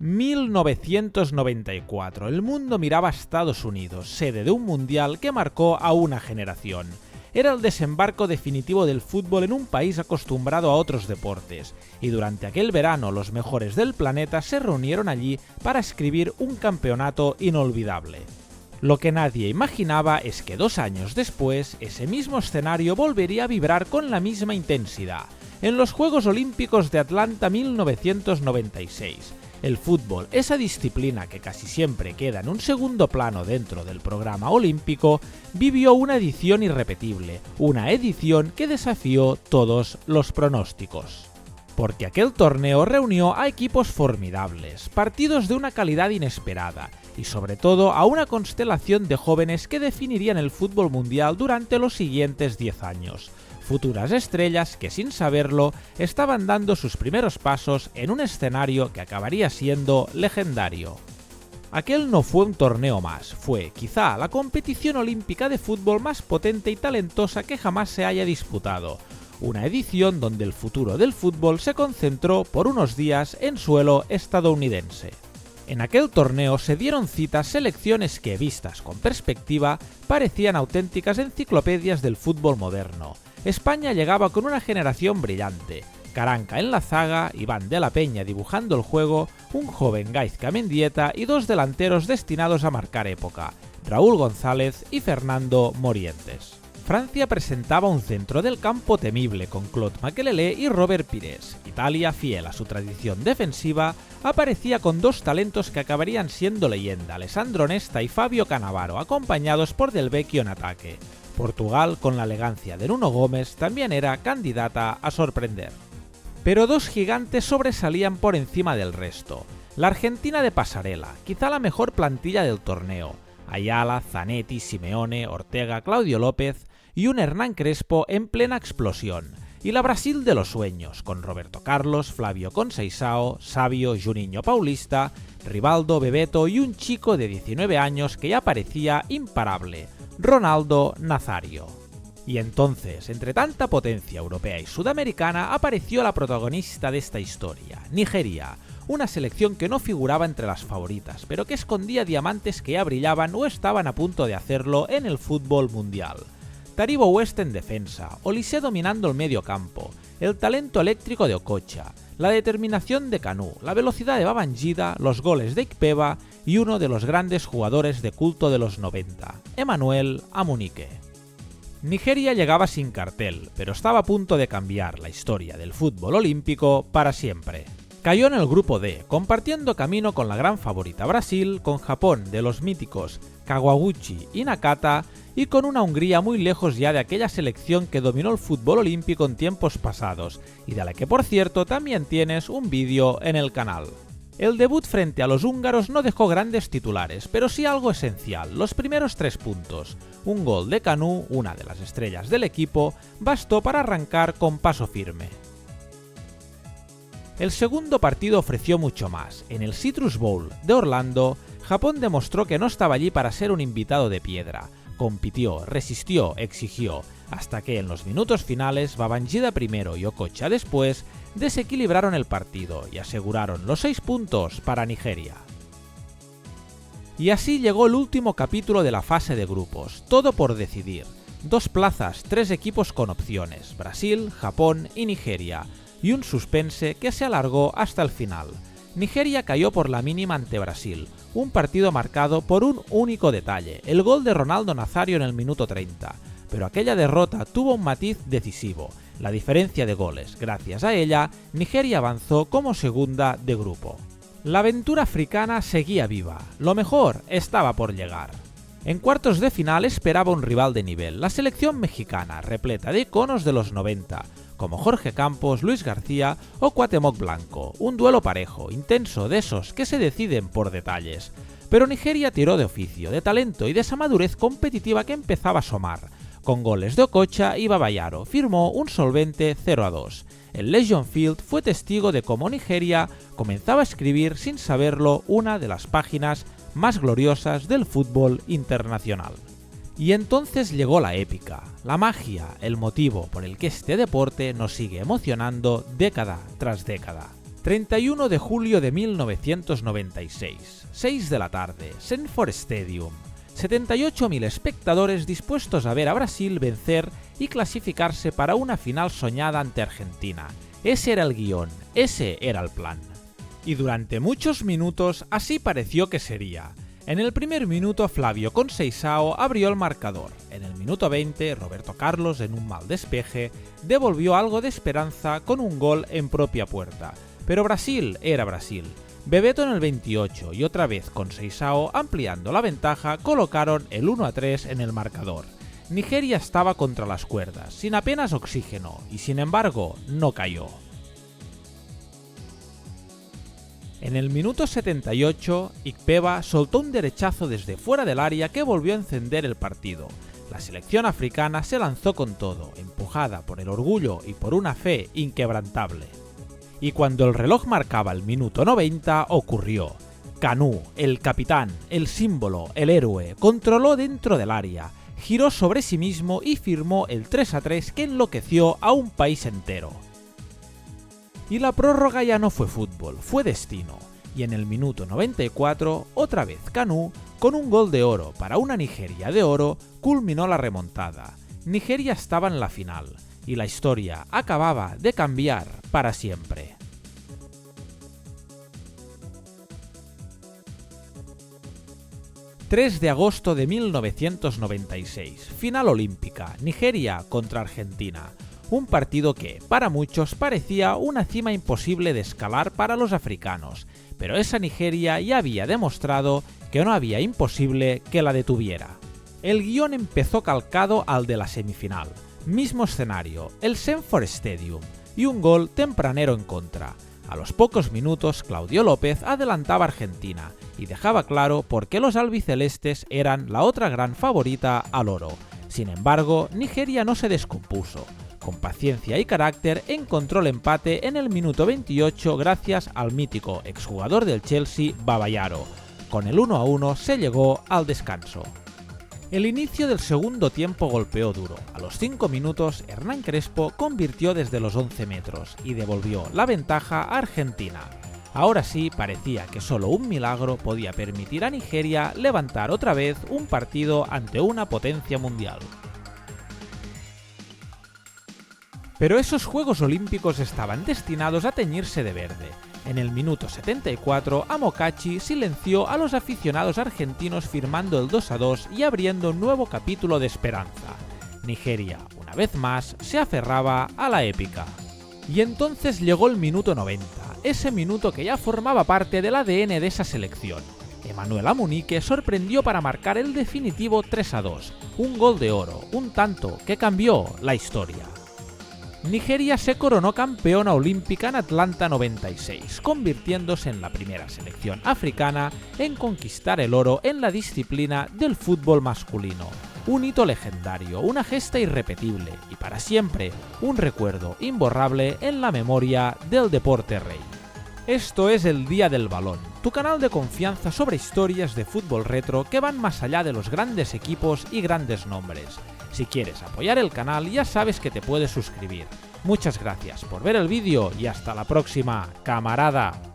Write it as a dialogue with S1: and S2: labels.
S1: 1994. El mundo miraba a Estados Unidos, sede de un mundial que marcó a una generación. Era el desembarco definitivo del fútbol en un país acostumbrado a otros deportes, y durante aquel verano los mejores del planeta se reunieron allí para escribir un campeonato inolvidable. Lo que nadie imaginaba es que 2 años después, ese mismo escenario volvería a vibrar con la misma intensidad, en los Juegos Olímpicos de Atlanta 1996. El fútbol, esa disciplina que casi siempre queda en un segundo plano dentro del programa olímpico, vivió una edición irrepetible, una edición que desafió todos los pronósticos. Porque aquel torneo reunió a equipos formidables, partidos de una calidad inesperada, y sobre todo a una constelación de jóvenes que definirían el fútbol mundial durante los siguientes 10 años. Futuras estrellas que, sin saberlo, estaban dando sus primeros pasos en un escenario que acabaría siendo legendario. Aquel no fue un torneo más, fue, quizá, la competición olímpica de fútbol más potente y talentosa que jamás se haya disputado. Una edición donde el futuro del fútbol se concentró por unos días en suelo estadounidense. En aquel torneo se dieron cita selecciones que, vistas con perspectiva, parecían auténticas enciclopedias del fútbol moderno. España llegaba con una generación brillante, Caranca en la zaga, Iván de la Peña dibujando el juego, un joven Gaizka Mendieta y 2 delanteros destinados a marcar época, Raúl González y Fernando Morientes. Francia presentaba un centro del campo temible con Claude Makélélé y Robert Pires. Italia, fiel a su tradición defensiva, aparecía con 2 talentos que acabarían siendo leyenda, Alessandro Nesta y Fabio Cannavaro, acompañados por Del Vecchio en ataque. Portugal, con la elegancia de Nuno Gómez, también era candidata a sorprender. Pero 2 gigantes sobresalían por encima del resto. La Argentina de pasarela, quizá la mejor plantilla del torneo. Ayala, Zanetti, Simeone, Ortega, Claudio López y un Hernán Crespo en plena explosión. Y la Brasil de los sueños, con Roberto Carlos, Flavio Conceição, Savio, Juninho Paulista, Rivaldo, Bebeto y un chico de 19 años que ya parecía imparable, Ronaldo Nazario. Y entonces, entre tanta potencia europea y sudamericana, apareció la protagonista de esta historia, Nigeria, una selección que no figuraba entre las favoritas, pero que escondía diamantes que ya brillaban o estaban a punto de hacerlo en el fútbol mundial. Taribo West en defensa, Olise dominando el medio campo, el talento eléctrico de Okocha, la determinación de Kanu, la velocidad de Babangida, los goles de Ikpeba y uno de los grandes jugadores de culto de los 90, Emmanuel Amunike. Nigeria llegaba sin cartel, pero estaba a punto de cambiar la historia del fútbol olímpico para siempre. Cayó en el grupo D, compartiendo camino con la gran favorita Brasil, con Japón de los míticos Kawaguchi y Nakata, y con una Hungría muy lejos ya de aquella selección que dominó el fútbol olímpico en tiempos pasados, y de la que por cierto también tienes un vídeo en el canal. El debut frente a los húngaros no dejó grandes titulares, pero sí algo esencial, los primeros 3 puntos. Un gol de Kanu, una de las estrellas del equipo, bastó para arrancar con paso firme. El segundo partido ofreció mucho más. En el Citrus Bowl de Orlando, Japón demostró que no estaba allí para ser un invitado de piedra. Compitió, resistió, exigió, hasta que en los minutos finales Babangida primero y Okocha después desequilibraron el partido y aseguraron los 6 puntos para Nigeria. Y así llegó el último capítulo de la fase de grupos, todo por decidir. 2 plazas, 3 equipos con opciones, Brasil, Japón y Nigeria, y un suspense que se alargó hasta el final. Nigeria cayó por la mínima ante Brasil, un partido marcado por un único detalle, el gol de Ronaldo Nazario en el minuto 30, pero aquella derrota tuvo un matiz decisivo, la diferencia de goles. Gracias a ella, Nigeria avanzó como segunda de grupo. La aventura africana seguía viva, lo mejor estaba por llegar. En cuartos de final esperaba un rival de nivel, la selección mexicana, repleta de iconos de los 90, como Jorge Campos, Luis García o Cuauhtémoc Blanco, un duelo parejo, intenso, de esos que se deciden por detalles. Pero Nigeria tiró de oficio, de talento y de esa madurez competitiva que empezaba a asomar. Con goles de Okocha y Babayaro, firmó un solvente 0-2. El Legion Field fue testigo de cómo Nigeria comenzaba a escribir sin saberlo una de las páginas más gloriosas del fútbol internacional. Y entonces llegó la épica, la magia, el motivo por el que este deporte nos sigue emocionando década tras década. 31 de julio de 1996, 6 de la tarde, Sanford Stadium. 78.000 espectadores dispuestos a ver a Brasil vencer y clasificarse para una final soñada ante Argentina. Ese era el guión, ese era el plan. Y durante muchos minutos así pareció que sería. En el primer minuto Flavio Conceição abrió el marcador. En el minuto 20 Roberto Carlos, en un mal despeje, devolvió algo de esperanza con un gol en propia puerta. Pero Brasil era Brasil. Bebeto en el 28 y otra vez Conceição, ampliando la ventaja, colocaron el 1-3 en el marcador. Nigeria estaba contra las cuerdas, sin apenas oxígeno, y sin embargo no cayó. En el minuto 78, Ikpeba soltó un derechazo desde fuera del área que volvió a encender el partido. La selección africana se lanzó con todo, empujada por el orgullo y por una fe inquebrantable. Y cuando el reloj marcaba el minuto 90, ocurrió. Kanú, el capitán, el símbolo, el héroe, controló dentro del área, giró sobre sí mismo y firmó el 3-3 que enloqueció a un país entero. Y la prórroga ya no fue fútbol, fue destino. Y en el minuto 94, otra vez Kanú, con un gol de oro para una Nigeria de oro, culminó la remontada. Nigeria estaba en la final. Y la historia acababa de cambiar para siempre. ...3 de agosto de 1996... final olímpica, Nigeria contra Argentina... un partido que, para muchos, parecía una cima imposible de escalar para los africanos... pero esa Nigeria ya había demostrado que no había imposible que la detuviera. El guión empezó calcado al de la semifinal... mismo escenario, el Sanford Stadium, y un gol tempranero en contra. A los pocos minutos, Claudio López adelantaba a Argentina y dejaba claro por qué los albicelestes eran la otra gran favorita al oro. Sin embargo, Nigeria no se descompuso. Con paciencia y carácter encontró el empate en el minuto 28 gracias al mítico exjugador del Chelsea, Babayaro. Con el 1-1 se llegó al descanso. El inicio del segundo tiempo golpeó duro. A los 5 minutos, Hernán Crespo convirtió desde los 11 metros y devolvió la ventaja a Argentina. Ahora sí parecía que solo un milagro podía permitir a Nigeria levantar otra vez un partido ante una potencia mundial. Pero esos Juegos Olímpicos estaban destinados a teñirse de verde. En el minuto 74, Amokachi silenció a los aficionados argentinos firmando el 2-2 y abriendo un nuevo capítulo de esperanza. Nigeria, una vez más, se aferraba a la épica. Y entonces llegó el minuto 90, ese minuto que ya formaba parte del ADN de esa selección. Emmanuel Amunike sorprendió para marcar el definitivo 3-2, un gol de oro, un tanto que cambió la historia. Nigeria se coronó campeona olímpica en Atlanta 96, convirtiéndose en la primera selección africana en conquistar el oro en la disciplina del fútbol masculino. Un hito legendario, una gesta irrepetible y para siempre un recuerdo imborrable en la memoria del deporte rey. Esto es El Día del Balón, tu canal de confianza sobre historias de fútbol retro que van más allá de los grandes equipos y grandes nombres. Si quieres apoyar el canal ya sabes que te puedes suscribir. Muchas gracias por ver el vídeo y hasta la próxima, camarada.